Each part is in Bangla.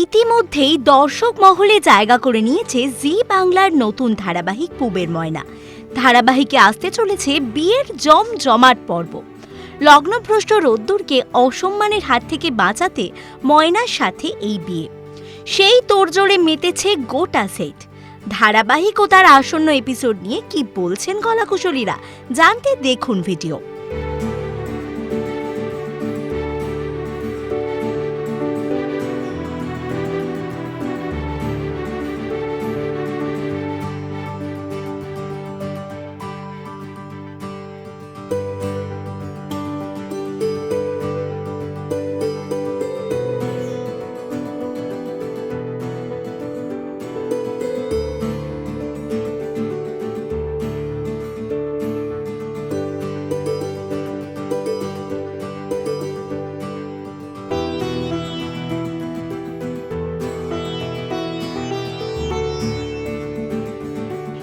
ইতিমধ্যেই দর্শক মহলে জায়গা করে নিয়েছে জি বাংলার নতুন ধারাবাহিক পুবের ময়না। ধারাবাহিকে আসতে চলেছে বিয়ের জমজমাট পর্ব। লগ্নভ্রষ্ট রোদ্দুরকে অসম্মানের হাত থেকে বাঁচাতে ময়নার সাথে এই বিয়ে, সেই তোড়জোড়ে মেতেছে গোটা সেট। ধারাবাহিক ও তার আসন্ন এপিসোড নিয়ে কি বলছেন কলাকুশলীরা, জানতে দেখুন ভিডিও।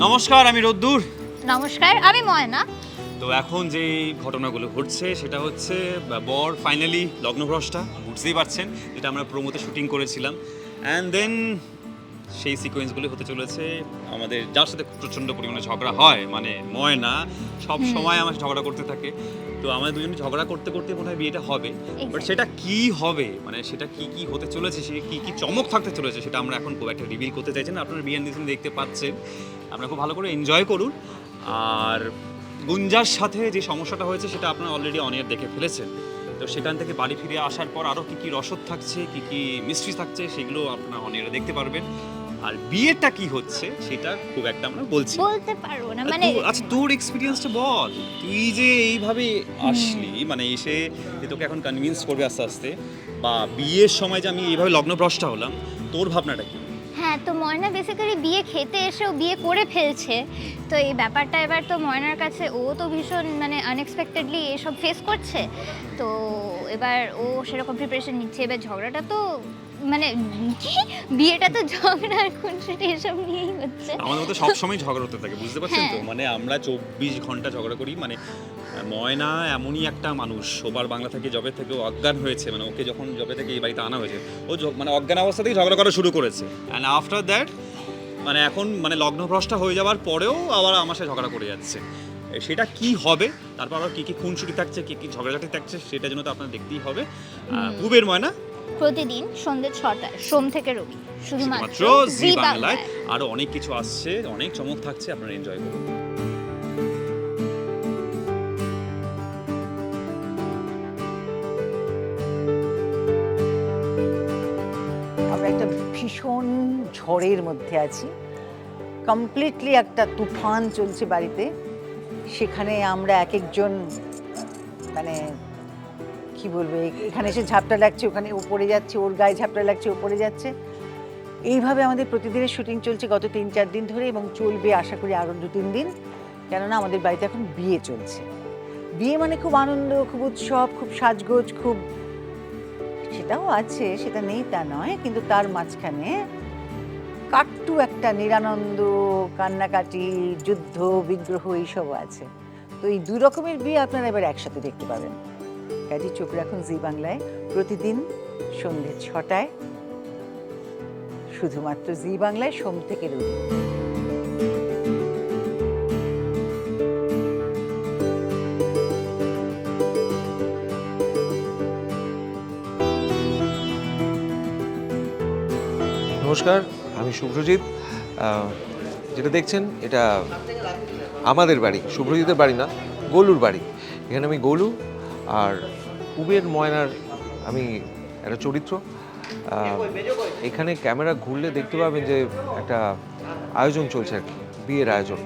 নমস্কার, আমি রোদ্দুর। নমস্কার, আমি ময়না। তো এখন যে ঘটনাগুলো ঘটছে সেটা হচ্ছে বর ফাইনালি লগ্নভ্রষ্টা, বুঝতেই পারছেন, যেটা আমরা প্রোমোতে শুটিং করেছিলাম। অ্যান্ড দেন সেই সিকোয়েন্সগুলো হতে চলেছে। আমাদের যার সাথে প্রচণ্ড পরিমাণে ঝগড়া হয়, মানে ময়না সব সময় আমার ঝগড়া করতে থাকে। তো আমাদের দুজনে ঝগড়া করতে করতে মনে হয় বিয়েটা হবে। বাট সেটা কি হবে, মানে সেটা কি কি হতে চলেছে, সে কি কি চমক থাকতে চলেছে, সেটা আমরা এখন খুব একটা রিভিল করতে চাইছি না। আপনারা বিহাইন্ড দ্য সিন দেখতে পাচ্ছেন, আপনারা খুব ভালো করে এনজয় করুন। আর গুঞ্জার সাথে যে সমস্যাটা হয়েছে সেটা আপনারা অলরেডি অনেক দেখে ফেলেছেন। তো সেখান থেকে বাড়ি ফিরে আসার পর আরও কী কী রসদ থাকছে, কী কী মিস্ট্রি থাকছে, সেগুলো আপনারা অনেকে দেখতে পারবেন। আর বিয়েটা কি হচ্ছে সেটা খুব একটা আমরা বলতে পারবো না, মানে আচ্ছা তোর এক্সপিরিয়েন্সটা বল। তুই যে এইভাবে আসলি, মানে এসে যে তোকে এখন কনভিন্স করবে আস্তে আস্তে, বা বিয়ের সময় যে আমি এইভাবে লগ্নভ্রষ্টা হলাম, তোর ভাবনাটা কি? হ্যাঁ, তো ময়না বেসিক্যালি বিয়ে খেতে এসেও বিয়ে করে ফেলছে। তো এই ব্যাপারটা এবার তো ময়নার কাছে, ও তো ভীষণ মানে আনএক্সপেক্টেডলি এসব ফেস করছে। তো এবার ও সেরকম প্রিপারেশন নিচ্ছে। এবার ঝগড়াটা তো মানে কি, বিয়েটা তো ঝগড়া আর খুনসুটি এসব নিয়েই হচ্ছে। আমাদের মতো সবসময় ঝগড়া হতে থাকে, বুঝতে পারছেন তো? মানে আমরা 24 ঘন্টা ঝগড়া করি। মানে ময়না এমনই একটা মানুষ, ওবার বাংলা থেকে জবে থেকে অজ্ঞান হয়েছে, মানে ওকে যখন জবে থেকে এই বাড়িতে আনা হয়েছে, ও মানে অজ্ঞান অবস্থা থেকে ঝগড়া করা শুরু করেছে। অ্যান্ড আফটার দ্যাট মানে এখন মানে লগ্নভ্রষ্টা হয়ে যাওয়ার পরেও আবার আমার সাথে ঝগড়া করে যাচ্ছে। সেটা কি হবে, তারপর আবার কী কী খুনসুটি থাকছে, কী কী ঝগড়াঝাটি থাকছে, সেটা জন্য তো আপনার দেখতেই হবে। পুবের ময়না প্রতিদিন সন্ধ্যে 6টায়, সোম থেকে রবি, শুধুমাত্র জি বাংলায়। আরও অনেক কিছু আসছে, অনেক চমক থাকছে, আপনারা এনজয় করুন। আমরা একটা ভীষণ ঝড়ের মধ্যে আছি, কমপ্লিটলি একটা তুফান চলছে বাড়িতে। সেখানে আমরা এক একজন মানে কি বলবো, এখানে এসে ঝাপটা লাগছে, ওখানে ও পড়ে যাচ্ছে, ওর গায়ে ঝাপটা লাগছে, ও পড়ে যাচ্ছে। এইভাবে আমাদের প্রতিদিনের শুটিং চলছে গত 3-4 দিন ধরে, এবং চলবে আশা করি আরও 2-3 দিন। কেননা আমাদের বাড়িতে এখন বিয়ে চলছে। বিয়ে মানে খুব আনন্দ, খুব উৎসব, খুব সাজগোজ, খুব সেটাও আছে, সেটা নেই তা নয়, কিন্তু তার মাঝখানে কাট্টু একটা নিরানন্দ, কান্নাকাটি, যুদ্ধ বিগ্রহ এইসব আছে। তো এই দুই রকমের বিয়ে আপনারা এবার একসাথে দেখতে পাবেন। কাজে চোখ রাখুন জি বাংলায়, প্রতিদিন সন্ধ্যে 6টায়, শুধুমাত্র জি বাংলায়, সোম থেকে রবি। নমস্কার, আমি শুভ্রজিৎ। যেটা দেখছেন এটা আমাদের বাড়ি, শুভ্রজিতের বাড়ি না, গোলুর বাড়ি। এখানে আমি গোলু, আর পুবের ময়নার আমি একটা চরিত্র। এখানে ক্যামেরা ঘুরলে দেখতে পাবেন যে একটা আয়োজন চলছে আর কি, বিয়ের আয়োজন।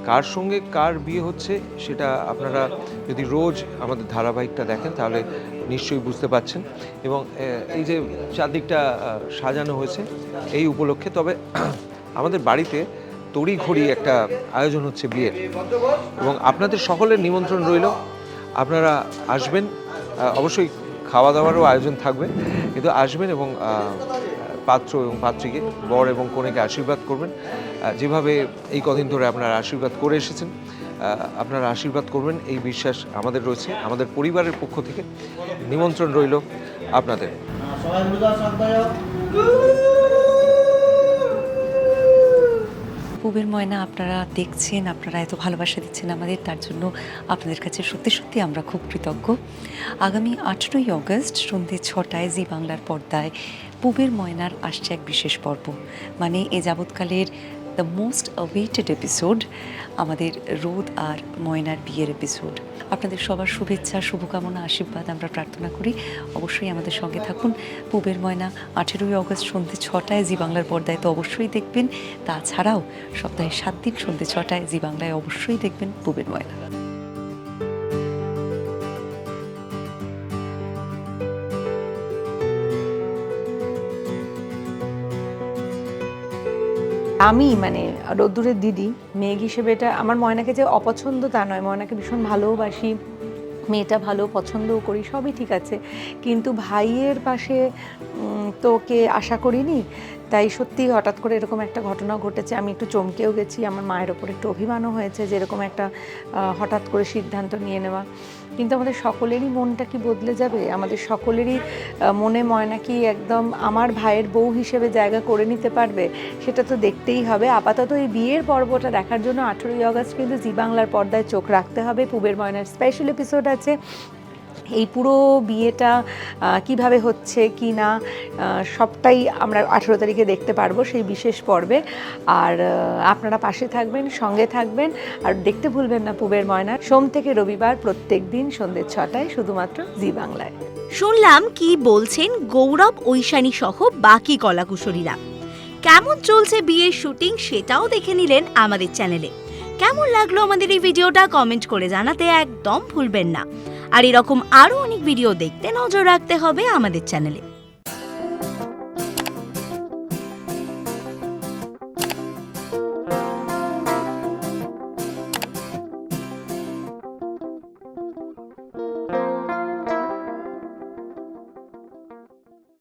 কার সঙ্গে কার বিয়ে হচ্ছে সেটা আপনারা যদি রোজ আমাদের ধারাবাহিকটা দেখেন তাহলে নিশ্চয়ই বুঝতে পারছেন। এবং এই যে চারদিকটা সাজানো হয়েছে এই উপলক্ষে, তবে আমাদের বাড়িতে তড়িঘড়ি একটা আয়োজন হচ্ছে বিয়ের, এবং আপনাদের সকলের নিমন্ত্রণ রইল। আপনারা আসবেন, অবশ্যই খাওয়া দাওয়ারও আয়োজন থাকবে, কিন্তু আসবেন এবং পাত্র এবং পাত্রীকে, বর এবং কনেকে আশীর্বাদ করবেন। যেভাবে এই কদিন ধরে আপনারা আশীর্বাদ করে এসেছেন, আপনারা আশীর্বাদ করবেন এই বিশ্বাস আমাদের রয়েছে। আমাদের পরিবারের পক্ষ থেকে নিমন্ত্রণ রইল আপনাদের। পুবের ময়না আপনারা দেখছেন, আপনারা এত ভালোবাসা দিচ্ছেন আমাদের, তার জন্য আপনাদের কাছে সত্যি সত্যি আমরা খুব কৃতজ্ঞ। আগামী 18ই অগস্ট সন্ধ্যে 6টায় জি বাংলার পর্দায় পুবের ময়নার আসছে এক বিশেষ পর্ব, মানে এ যাবৎকালের দ্য মোস্ট অ্যাওয়েটেড এপিসোড, আমাদের রোদ আর ময়নার বিয়ের এপিসোড। আপনাদের সবার শুভেচ্ছা, শুভকামনা, আশীর্বাদ আমরা প্রার্থনা করি। অবশ্যই আমাদের সঙ্গে থাকুন। পুবের ময়না 18ই অগস্ট সন্ধ্যে 6টায় জি বাংলার পর্দায় তো অবশ্যই দেখবেন, তাছাড়াও সপ্তাহে 7 দিন সন্ধ্যে 6টায় জি বাংলায় অবশ্যই দেখবেন পুবের ময়না। আমি মানে রোদ্দুরের দিদি, মেয়ে হিসেবে এটা আমার ময়নাকে যে অপছন্দ তা নয়, ময়নাকে ভীষণ ভালোবাসি, মেয়েটা ভালো, পছন্দও করি, সবই ঠিক আছে, কিন্তু ভাইয়ের পাশে তো ওকে আশা করিনি। তাই সত্যি হঠাৎ করে এরকম একটা ঘটনা ঘটেছে, আমি একটু চমকেও গেছি, আমার মায়ের ওপর একটু অভিমানও হয়েছে যে এরকম একটা হঠাৎ করে সিদ্ধান্ত নিয়ে নেওয়া। কিন্তু আমাদের সকলেরই মনটা কি বদলে যাবে? আমাদের সকলেরই মনে ময়না কি একদম আমার ভাইয়ের বউ হিসেবে জায়গা করে নিতে পারবে? সেটা তো দেখতেই হবে। আপাতত এই বিয়ের পর্বটা দেখার জন্য 18ই অগস্ট কিন্তু জি বাংলার পর্দায় চোখ রাখতে হবে। পুবের ময়নার স্পেশাল এপিসোড আছে। এই পুরো বিয়েটা কিভাবে হচ্ছে কি না সবটাই আমরা 18 তারিখে দেখতে পারবো সেই বিশেষ পর্বে। আর আপনারা পাশে থাকবেন, সঙ্গে থাকবেন, আর দেখতে ভুলবেন না পুবের ময়না, সোম থেকে রবিবার প্রত্যেক দিন সন্ধ্যে 6টায় শুধুমাত্র জি বাংলায়। শুনলাম কি বলছেন গৌরব, ঐশানী সহ বাকি কলাকুশলীরা। কেমন চলছে বিয়ের শুটিং সেটাও দেখে নিলেন আমাদের চ্যানেলে। কেমন লাগলো আমাদের এই ভিডিওটা কমেন্ট করে জানাতে একদম ভুলবেন না। আর এরকম আরো অনেক ভিডিও দেখতে নজর রাখতে হবে আমাদের চ্যানেলে।